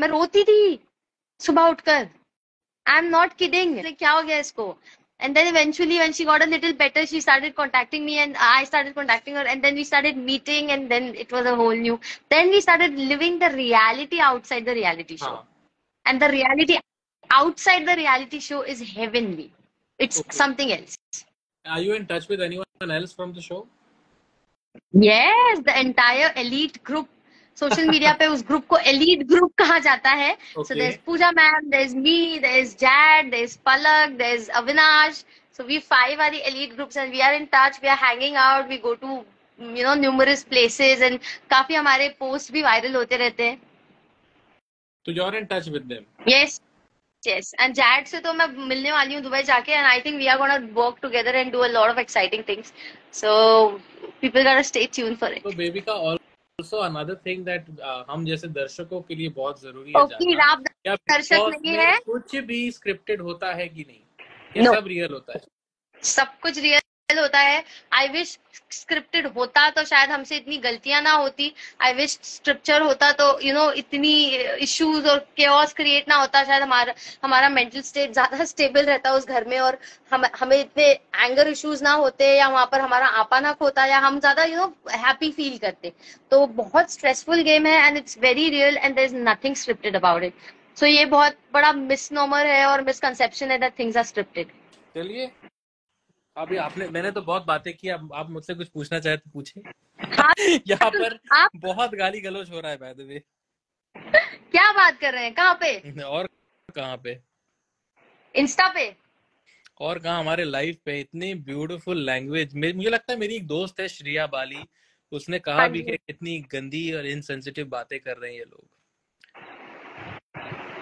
मैं रोती थी सुबह उठकर. I'm not kidding. Like, क्या हो गया इसको? And then eventually, when she got a little better, she started contacting me, and I started contacting her, and then we started meeting, and then it was a whole new. Then we started living the reality outside the reality show, हाँ. and the reality outside the reality show is heavenly. It's Okay. something else. Are you in touch with anyone else from the show? Yes, the entire elite group. Social media पे उस group को elite group कहा जाता है. So there's Okay. Pooja ma'am, there's me, there's Jad, there's Palak, there's Avinash. So we five are the elite groups and we are in touch. We are hanging out. We go to numerous places and काफी हमारे post भी viral होते रहते हैं. So you're in touch with them. Yes, yes. And Jad से तो मैं मिलने वाली हूँ दुबई जाके, and I think we are gonna work together and do a lot of exciting things. So people gotta stay tuned for it. तो baby का also another thing that हम जैसे दर्शकों के लिए बहुत जरूरी है ओके, जानना, आप क्या दर्शक बिग नहीं में है. कुछ भी स्क्रिप्टेड होता है कि नहीं, ये नो, सब रियल होता है. सब कुछ रियल होता है. आई विश स्क्रिप्टेड होता तो शायद हमसे इतनी गलतियां ना होती. आई विश स्क्रिप्चर होता तो इतनी इश्यूज और केओस क्रिएट ना होता. शायद हमारा मेंटल स्टेट ज्यादा स्टेबल रहता उस घर में, और हमें इतने एंगर इश्यूज ना होते, या वहां पर हमारा आपा ना होता, या हम ज्यादा हैप्पी फील करते. तो बहुत स्ट्रेसफुल गेम है and it's very real and there is nothing scripted about it. So ये बहुत बड़ा मिसनोमर है और मिसकंसेप्शन है दैट थिंग्स आर स्क्रिप्टेड. चलिए, अभी मैंने तो बहुत बातें की, अब आप मुझसे कुछ पूछना चाहे तो पूछे. हाँ, यहाँ पर आप बहुत गाली गलौज हो रहा है बाय द वे. क्या बात कर रहे हैं? कहाँ पे? और कहाँ पे? इंस्टा पे? और कहाँ हमारे लाइफ पे. इतनी ब्यूटीफुल लैंग्वेज. मुझे लगता है मेरी एक दोस्त है श्रिया बाली, उसने कहा हाँ भी जी. कि कितनी गंदी और इनसेंसिटिव बातें कर रहे हैं ये लोग.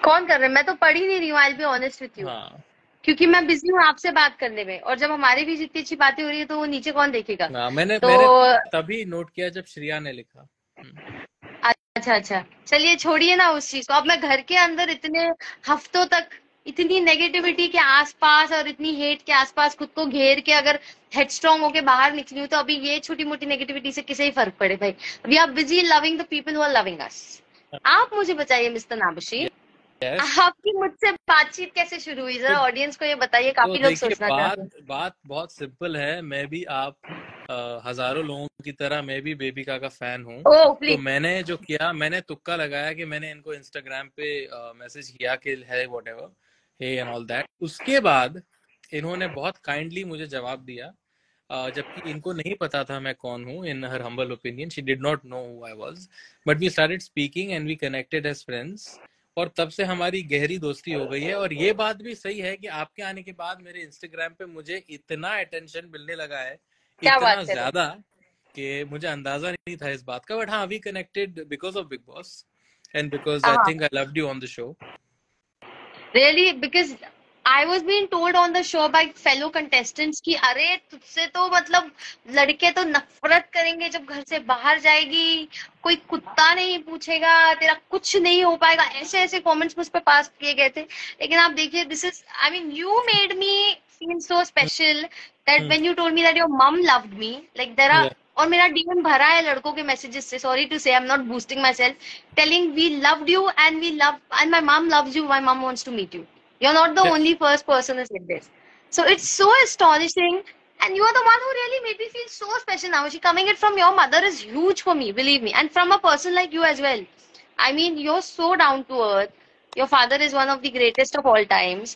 कौन कर रहे हैं? मैं तो पढ़ ही नहीं रही हूँ. आई बी ऑनेस्ट विथ यू, हाँ. क्योंकि मैं बिजी हूँ आपसे बात करने में, और जब हमारी भी जितनी अच्छी बातें हो रही है तो वो नीचे कौन देखेगा. हाँ, मैंने तो तभी नोट किया जब श्रिया ने लिखा. अच्छा अच्छा, चलिए छोड़िए ना उस चीज को. अब मैं घर के अंदर इतने हफ्तों तक इतनी नेगेटिविटी के आसपास और इतनी हेट के आसपास खुद को घेर के अगर हेडस्ट्रॉन्ग होके बाहर निकली हूँ, तो अभी ये छोटी मोटी नेगेटिविटी से किसे ही फर्क पड़े भाई. We are busy loving the people who are loving us. आप मुझे बताइए मिस्टर नाबुशी, यस. आपकी मुझसे बातचीत कैसे शुरू हुई? जरा तो ऑडियंस को ये बताइए, तो काफी लोग देखिए, सोचना चाहते हैं. बात बहुत सिंपल है. मैं भी आप हजारों लोगों की तरह मैं भी बेबिका का फैन हूँ. ओह तो प्लीज. मैंने जो किया, मैंने तुक्का लगाया कि मैंने इनको इंस्टाग्राम पे मैसेज किया कि है whatever, hey and all that. उसके बाद इन्होंने बहुत काइंडली मुझे जवाब दिया, जबकि इनको नहीं पता था मैं कौन हूँ. In her humble opinion she did not know who I was, but we started speaking and we connected as friends. और तब से हमारी गहरी दोस्ती हो गई है. और ये बात भी सही है कि आपके आने के बाद मेरे इंस्टाग्राम पे मुझे इतना अटेंशन मिलने लगा है, क्या इतना बात कर रहे हैं? ज्यादा, कि मुझे अंदाजा नहीं था इस बात का. बट हाँ, we connected because of Bigg Boss and because I हाँ, think I loved you on the show. Really, because I was been told on the show by fellow contestants कि अरे तुझसे तो मतलब लड़के तो नफरत करेंगे जब घर से बाहर जाएगी, कोई कुत्ता नहीं पूछेगा, तेरा कुछ नहीं हो पाएगा. ऐसे ऐसे कमेंट्स मुझ पे पास किए गए थे. लेकिन आप देखिए, this is, I mean, you made me feel so special that when you told me that your mum loved me, like there are. और मेरा डीएम भरा है लड़कों के मैसेजेस से. Sorry to say, I am not boosting myself, telling we loved you and we love and my mum loves you, my mum wants to meet you. You're not the only first person who said this. So it's so astonishing. And you are the one who really made me feel so special now. She coming it from your mother is huge for me, believe me. And from a person like you as well. I mean, you're so down to earth. Your father is one of the greatest of all times.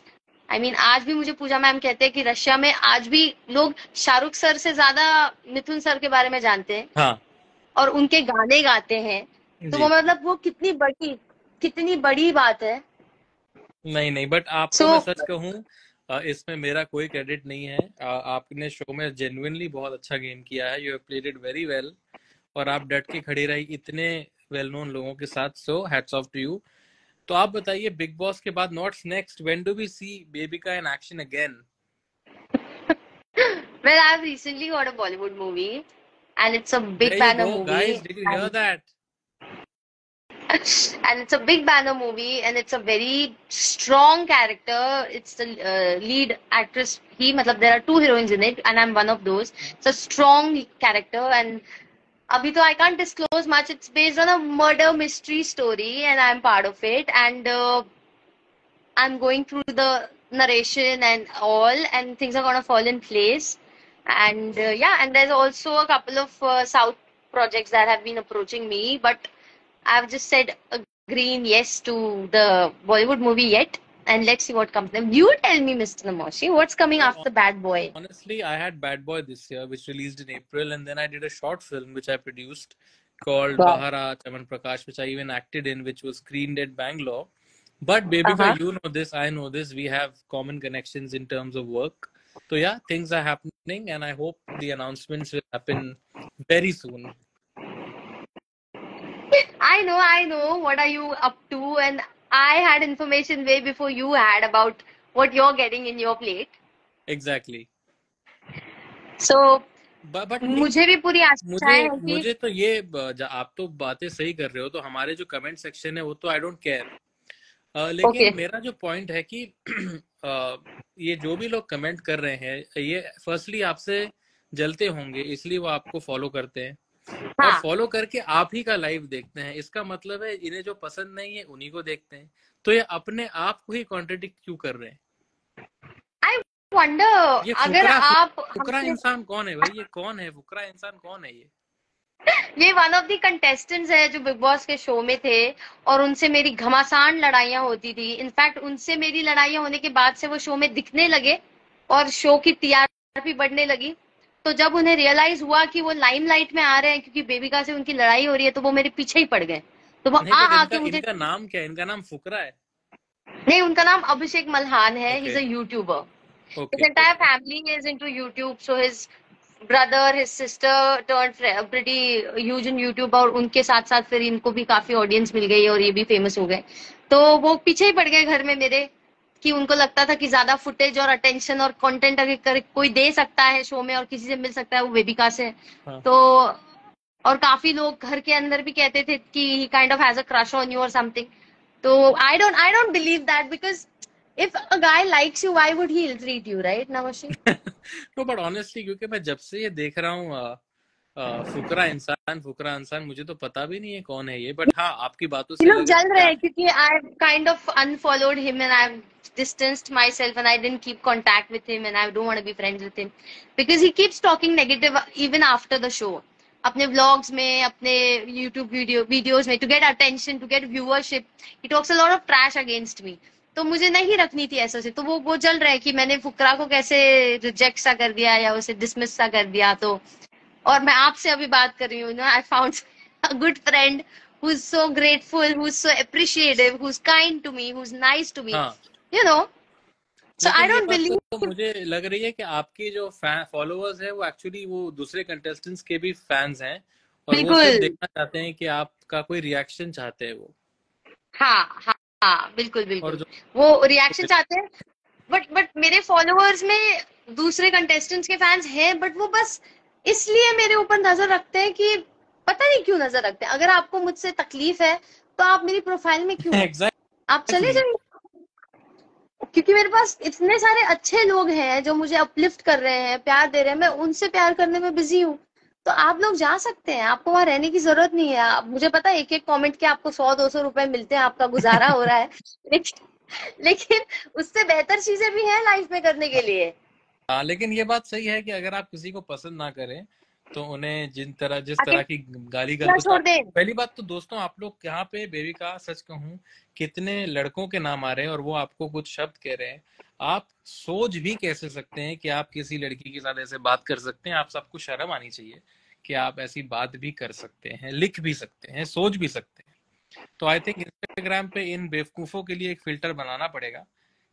I mean, आज भी मुझे पूजा ma'am कहते हैं कि Russia में आज भी लोग शाहरुख सर से ज्यादा मिथुन सर के बारे में जानते हैं. हाँ और उनके गाने गाते हैं. तो जी. वो मतलब वो कितनी बड़ी बात है. नहीं, बट आपको मैं सच कहूँ, इसमें मेरा कोई क्रेडिट नहीं है. आपने शो में जेन्युइनली बहुत अच्छा गेम किया है. You have played it very well. और आप डट के खड़ी रही इतने वेल नोन लोगों के साथ. So hats off to you. तो आप बताइए, बिग बॉस के बाद what's next? When do we see Bebika in action again? Well, I've recently got a Bollywood movie, and it's a big There you banner go, guys. movie, Did you hear that? and it's a big banner movie, and it's a very strong character. It's the lead actress. Matlab, there are two heroines in it, and I'm one of those. It's a strong character, and अभी तो I can't disclose much. It's based on a murder mystery story, and I'm part of it. And I'm going through the narration and all, and things are gonna fall in place. And yeah, and there's also a couple of South projects that have been approaching me, but I've just said a green yes to the Bollywood movie yet, and let's see what comes. Then you tell me, Mr. Namoshi, what's coming So after Bad Boy? honestly, I had Bad Boy this year, which released in April, and then I did a short film which I produced called Wow. Bahara Chaman Prakash, which I even acted in, which was screened at Bangalore. But Babika, Uh-huh. you know this, I know this. We have common connections in terms of work. So yeah, things are happening, and I hope the announcements will happen very soon. I know. What are you up to? And I had information way before you had about what you're getting in your plate. Exactly. So But मुझे भी पूरी मुझे आशाएं हैं कि मुझे तो ये आप तो बातें सही कर रहे हो, तो हमारे जो कमेंट सेक्शन है वो तो आई डोंट केयर। ओके। लेकिन मेरा जो पॉइंट है कि ये जो भी लोग कमेंट कर रहे हैं, ये फर्स्टली आपसे जलते होंगे, इसलिए वो आपको फॉलो करते हैं, और हाँ, फॉलो करके आप ही का लाइव देखते हैं। इसका मतलब है इन्हें जो पसंद नहीं है उन्हीं को देखते हैं। तो ये अपने आप को ही कॉन्ट्रडिक्ट क्यों कर रहे हैं? आई वंडर ये अगर फुकरा आप फुकरा हमसे इंसान कौन है भाई? ये कौन है? फुकरा इंसान कौन है ये? ये वन ऑफ द कंटेस्टेंट्स है जो बिग बॉस के शो में थे, और उनसे मेरी घमासान लड़ाइयां होती थी। इनफैक्ट उनसे मेरी लड़ाइयां होने के बाद से वो शो में दिखने लगे और शो की टीआरपी बढ़ने लगी। तो जब उन्हें रियलाइज हुआ कि वो लाइमलाइट में आ रहे हैं क्योंकि बेबिका से उनकी लड़ाई हो रही है, तो वो मेरे पीछे ही पड़ गए। तो वो नहीं, आ बट आके इनका मुझे, इनका नाम क्या है? इनका नाम फुकरा है? नहीं, उनका नाम अभिषेक मल्हान है। He okay, is a YouTuber. Okay, His entire okay. family is into YouTube, so his brother, his sister turned pretty huge in YouTube, और उनके साथ साथ फिर इनको भी काफी ऑडियंस मिल गई और ये भी फेमस हो गए। तो वो पीछे ही पड़ गए घर में मेरे, कि उनको लगता था कि ज्यादा फुटेज और अटेंशन और कंटेंट अगर कोई दे सकता है शो में और किसी से मिल सकता है, वो वेबिका से। हाँ, तो और काफी लोग घर के अंदर भी कहते थे कि he kind of has a crush on you और समथिंग। तो I don't believe that, because if a guy likes you, why would he ill treat you, right, Namashi? No, but honestly क्योंकि मैं जब से ये देख रहा हूँ फुकरा इंसान, मुझे तो पता भी नहीं है कौन है ये। बट हाँ, आपकी बातों ये से लोग लग जल रहा रहे है हैं क्योंकि I kind of unfollowed him and I've distanced myself and I didn't keep contact with him and I don't want to be friends with him because he keeps talking negative even after the show. अपने vlogs में, अपने YouTube videos में, to get attention, to get viewership, he talks a lot of trash against me. तो मुझे नहीं रखनी थी ऐसा से। तो वो जल रहा है कि मैंने फुकरा को कैसे रिजेक्ट सा कर दिया या उसे डिसमिस सा कर दिया। तो और मैं आपसे अभी बात कर रही हूँ ना, I found a good friend who's so grateful, who's so appreciative, who's kind to me, who's nice to me, हाँ, you know. So I लेकिन ये don't बात तो believe, मुझे लग रही है कि आपके जो फॉलोअर्स है वो एक्चुअली वो दूसरे कंटेस्टेंट्स के भी फैंस हैं, और वो सिर्फ बिल्कुल, देखना चाहते हैं कि आपका कोई रिएक्शन चाहते हैं वो। हाँ हाँ हाँ, बिल्कुल और बिल्कुल, जो वो रिएक्शन चाहते हैं। बट मेरे फॉलोअर्स में दूसरे कंटेस्टेंट्स के फैंस हैं, बट वो बस इसलिए मेरे ऊपर नजर रखते हैं कि पता नहीं क्यों नजर रखते हैं। अगर आपको मुझसे तकलीफ है तो आप मेरी प्रोफाइल में क्यों है? आप चले एग्जैक्टली। जाइए, क्योंकि मेरे पास इतने सारे अच्छे लोग हैं जो मुझे अपलिफ्ट कर रहे हैं, प्यार दे रहे हैं। मैं उनसे प्यार करने में बिजी हूँ। तो आप लोग जा सकते हैं, आपको वहां रहने की जरूरत नहीं है। मुझे पता है एक एक कमेंट के आपको 100-200 रुपए मिलते हैं, आपका गुजारा हो रहा है। लेकिन उससे बेहतर चीजें भी हैं लाइफ में करने के लिए। हाँ, लेकिन ये बात सही है कि अगर आप किसी को पसंद ना करें तो उन्हें जिस तरह की गाली क्या गलौज छोड़ दें? पहली बात तो दोस्तों, आप लोग यहाँ पे बेबी का सच कहूं, कितने लड़कों के नाम आ रहे हैं और वो आपको कुछ शब्द कह रहे हैं। आप सोच भी कैसे सकते हैं कि आप किसी लड़की के साथ ऐसे बात कर सकते हैं? आप सबको शर्म आनी चाहिए कि आप ऐसी बात भी कर सकते हैं, लिख भी सकते हैं, सोच भी सकते हैं। तो आई थिंक इंस्टाग्राम पे इन बेवकूफों के लिए एक फिल्टर बनाना पड़ेगा,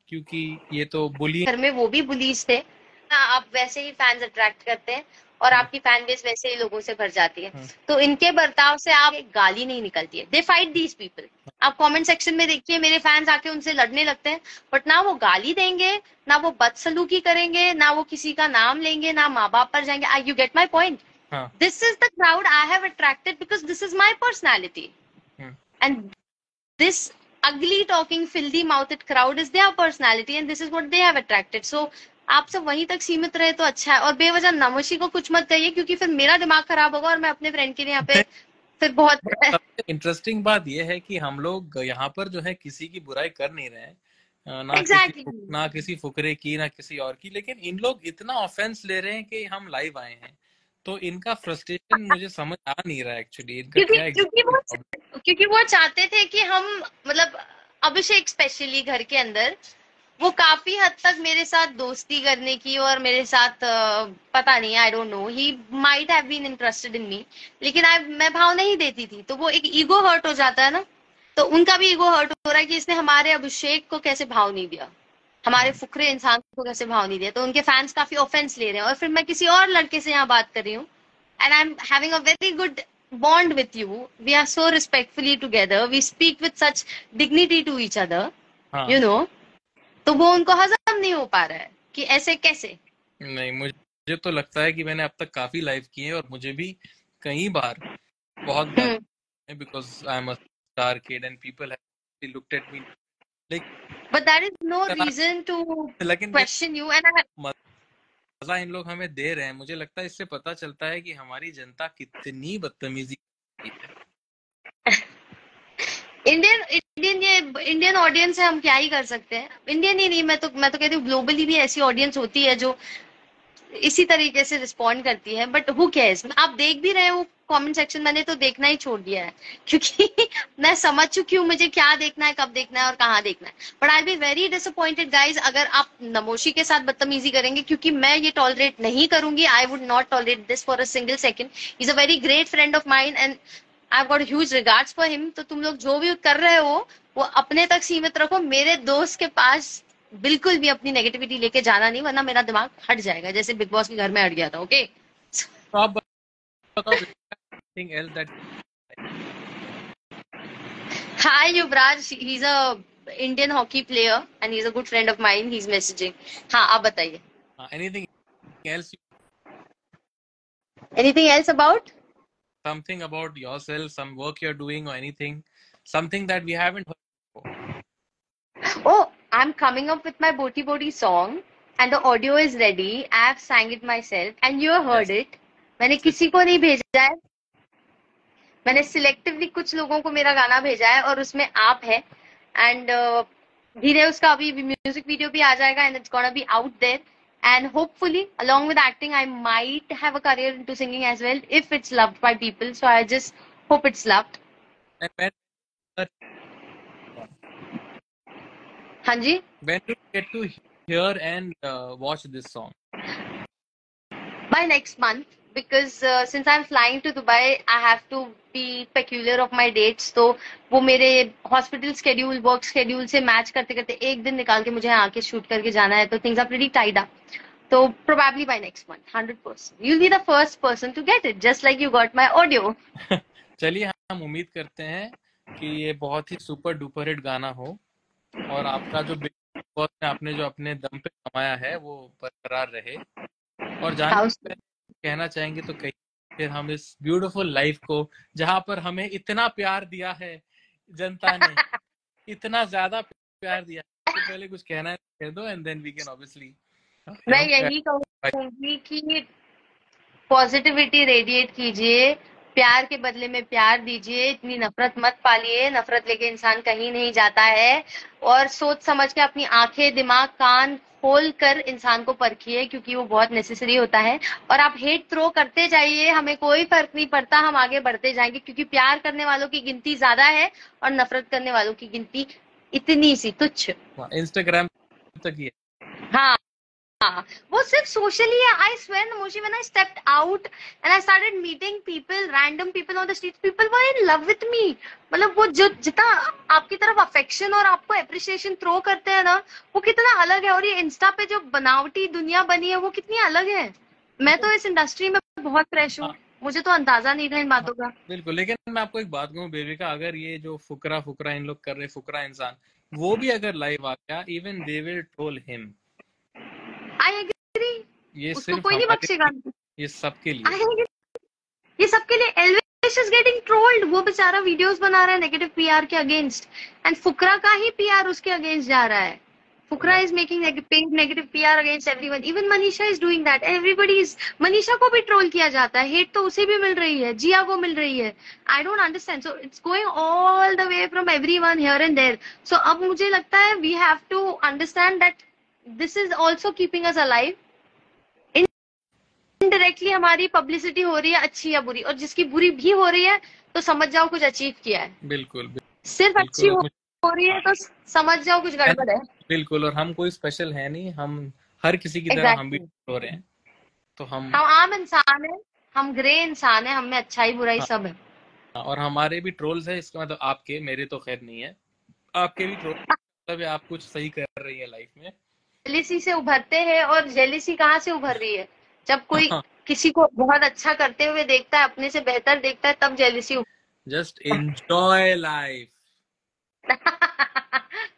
क्योंकि ये तो बुली। घर में वो भी बुलीज थे। हाँ, आप वैसे ही फैंस अट्रैक्ट करते हैं और आपकी फैन बेस वैसे ही लोगों से भर जाती है। तो इनके बर्ताव से आप एक गाली नहीं निकलती है। They fight these people. आप कमेंट सेक्शन में देखिए, मेरे फैंस आके उनसे लड़ने लगते हैं, बट ना वो गाली देंगे, ना वो बदसलूकी करेंगे, ना वो किसी का नाम लेंगे, ना माँ बाप पर जाएंगे। You get my point? हाँ, This is the crowd I have attracted because this is my personality. And this ugly talking filthy mouthed crowd is their personality and this is what they have attracted. So आप सब वहीं तक सीमित रहे तो अच्छा है, और बेवजह नमोशी को कुछ मत कहिए, क्योंकि फिर मेरा दिमाग खराब होगा और मैं अपने फ्रेंड के लिए यहाँ पे फिर बहुत बट सबसे इंटरेस्टिंग बात यह है कि हम लोग यहाँ पर जो है किसी की बुराई कर नहीं रहे हैं, एग्जैक्टली। ना किसी फुकरे की ना किसी और की, लेकिन इन लोग इतना ऑफेंस ले रहे हैं कि हम लाइव आए हैं। तो इनका फ्रस्ट्रेशन मुझे समझ आ नहीं रहा एक्चुअली, इनका क्योंकि क्या क्योंकि एग्जैक्टली वो प्रॉब्लम। क्योंकि वो चाहते थे कि हम, मतलब अभिषेक स्पेशली घर के अंदर, वो काफी हद तक मेरे साथ दोस्ती करने की और मेरे साथ पता नहीं, I don't know, he might have been interested in me, लेकिन मैं भाव नहीं देती थी, तो वो एक ईगो हर्ट हो जाता है ना। तो उनका भी ईगो हर्ट हो रहा है कि इसने हमारे अभिषेक को कैसे भाव नहीं दिया, हमारे फुकरे इंसान को कैसे भाव नहीं दिया, तो उनके फैंस काफी ऑफेंस ले रहे हैं। और फिर मैं किसी और लड़के से यहाँ बात कर रही हूँ, and I'm having a very good bond with you. We are so respectfully together. We speak with such dignity to each other. हाँ। You know. तो वो उनको हजम नहीं हो पा रहा है कि ऐसे कैसे। नहीं, मुझे तो लगता है कि मैंने अब तक काफी लाइव किए हैं और मुझे भी कई बार बहुत हम्म। गाली, because I am a star kid and people have looked at me, But that is no लेकिन reason to लेकिन question you. And मजा इन लोग हमें दे रहे हैं। मुझे लगता है इससे पता चलता है कि हमारी जनता कितनी बदतमीजी करती है। इंडियन ऑडियंस है, हम क्या ही कर सकते हैं। इंडियन ही नहीं, मैं तो कहती हूँ ग्लोबली भी ऐसी ऑडियंस होती है जो इसी तरीके से रिस्पॉन्ड करती है। बट हु केयर्स, आप देख भी रहे हो कमेंट सेक्शन, मैंने तो देखना ही छोड़ दिया है क्योंकि मैं समझ चुकी हूँ मुझे क्या देखना है, कब देखना है और कहाँ देखना है। But I be very disappointed guys अगर आप नमोशी के साथ बदतमीजी करेंगे, क्योंकि मैं ये टॉलरेट नहीं करूंगी। I would not tolerate this for a single second. Is a very great friend of mine and I got huge regards for him. तो तुम लोग जो भी कर रहे हो वो अपने तक सीमित रखो, मेरे दोस्त के पास बिल्कुल भी अपनी नेगेटिविटी लेके जाना नहीं, वरना मेरा दिमाग हट जाएगा जैसे बिग बॉस के घर में हट गया था। ओके, तो आप बताओ anything else that hi Yuvraj, he is a Indian hockey player and he is a good friend of mine, he is messaging. हाँ, आप बताइए। anything else, anything else about? something about yourself, some work you're doing or anything, something that we haven't heard before. Oh, I'm coming up with my Boti Boti song and the audio is ready. I have sang it myself and you heard Yes. it. मैंने किसी को नहीं भेजा है, मैंने selectively कुछ लोगों को मेरा गाना भेजा है और उसमें आप है। एंड धीरे उसका अभी म्यूजिक वीडियो भी आ जाएगा and it's gonna be out there, and hopefully along with acting I might have a career into singing as well if it's loved by people, so I just hope it's loved. And हाँ जी। when do you get to hear and watch this song? By next month, because since I'm flying to Dubai I have to be peculiar of my dates, तो वो मेरे hospital schedule, work schedule से match करते करते एक दिन निकाल के मुझे आके शूट करके जाना है, तो things are pretty tied up. तो probably by next month 100% you'll be the first person to get it, just like you got my audio. चलिए, हम उम्मीद करते हैं कि ये बहुत ही सुपर डुपर हिट गाना हो और आपका जो बिग बॉस में आपने जो अपने दम पे कमाया है वो बरकरार रहे। और जाने House. से पहले कहना चाहेंगे तो कहीं फिर हम इस ब्यूटीफुल लाइफ को, जहां पर हमें इतना प्यार दिया है जनता ने, इतना ज्यादा प्यार दिया है, तो पहले कुछ कहना है कह दो and then we can obviously मैं यही कहूंगी कि पॉजिटिविटी रेडिएट कीजिए, प्यार के बदले में प्यार दीजिए, इतनी नफरत मत पालिए, नफरत लेके इंसान कहीं नहीं जाता है। और सोच समझ के अपनी आंखें, दिमाग, कान खोल कर इंसान को परखिए, क्योंकि वो बहुत नेसेसरी होता है। और आप हेट थ्रो करते जाइए, हमें कोई फर्क नहीं पड़ता, हम आगे बढ़ते जाएंगे, क्योंकि प्यार करने वालों की गिनती ज्यादा है और नफरत करने वालों की गिनती इतनी सी तुच्छ। इंस्टाग्राम तक ही है। हाँ, वो सिर्फ सोशली है। आई स्वेयर नमोशी, when I stepped out and I started meeting people, random people on the street, people were in love with me. मतलब वो जो जितना आपकी तरफ अफेक्शन और आपको एप्रिसिएशन थ्रो करते हैं ना, वो कितना अलग है। और ये इंस्टा पे जो बनावटी दुनिया बनी है वो कितनी अलग है। मैं तो इस इंडस्ट्री में बहुत फ्रेश हूँ, मुझे तो अंदाजा नहीं था इन बातों का। बिल्कुल, लेकिन मैं आपको एक बात कहूँ बेबिका, अगर ये जो फुकरा फुकरा इन लोग कर रहे, फुकरा इंसान, वो भी अगर लाइव आ गया, even they will troll him. I agree, ये उसको सिर्फ कोई नहीं हमारे, बख्शेगा। ये सबके लिए। आई एग्री, ये सबके लिए। एल्विश इज गेटिंग ट्रोल्ड, वो बेचारा वीडियोस बना रहा है नेगेटिव पीआर के अगेंस्ट, एंड फुकरा का ही पीआर उसके अगेंस्ट जा रहा है। Fukra is making paid negative PR against everyone. Even Manisha is doing that. Everybody is. Manisha को भी troll किया जाता है. Hate तो उसे भी मिल रही है. जिया को मिल रही है. I don't understand. So it's going all the way from everyone here and there. So अब मुझे लगता है we have to understand that this is also keeping us alive. Indirectly हमारी publicity हो रही है अच्छी या बुरी, और जिसकी बुरी भी हो रही है तो समझ जाओ कुछ अचीव किया है. बिल्कुल सिर्फ अच्छी हो रही है तो समझ जाओ कुछ गड़बड़ है. बिल्कुल. और हम कोई स्पेशल है नहीं, हम हर किसी की तरह हम भी हो रहे हैं. तो हम आम इंसान है, हम ग्रे इंसान है, हम में अच्छाई बुराई सब है. और हमारे भी ट्रोल्स है. इसका मतलब आपके, मेरे तो खैर नहीं है, आपके भी ट्रोल. मतलब आप कुछ सही कर रही है लाइफ में. जेलिसी से उभरते हैं. और जेलिसी कहाँ से उभर रही है? जब कोई किसी को बहुत अच्छा करते हुए देखता है, अपने से बेहतर देखता है, तब jealousy. Just enjoy life.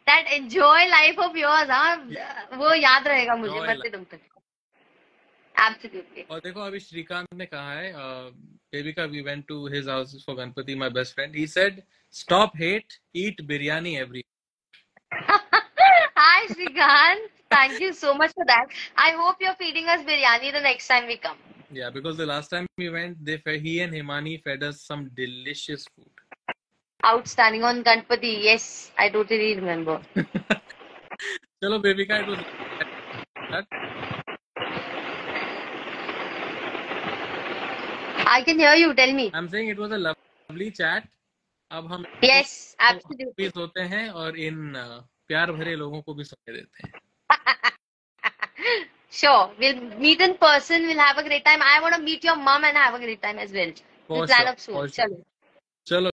That enjoy life of yours, हाँ, वो याद रहेगा मुझे मरते दम तक. Absolutely. और देखो अभी श्रीकांत ने कहा है, Devika, we went to his house for Ganpati, my best friend. He said, stop hate, eat biryani every. Hi Shrikant, thank you so much for that. I hope you're feeding us biryani the next time we come. Yeah, because the last time we went, he and Himani fed us some delicious food. Outstanding on Ganpati. Yes, I totally remember. Chalo, Devika, it was that. I can hear you. Tell me. I'm saying it was a lovely chat. अब हम yes, absolutely सोते हैं और इन प्यार भरे लोगों को भी सोने देते हैं. Sure, we'll meet in person. We'll have a great time. I want to meet your mom and have a great time as well. We'll plan up soon. Chalo.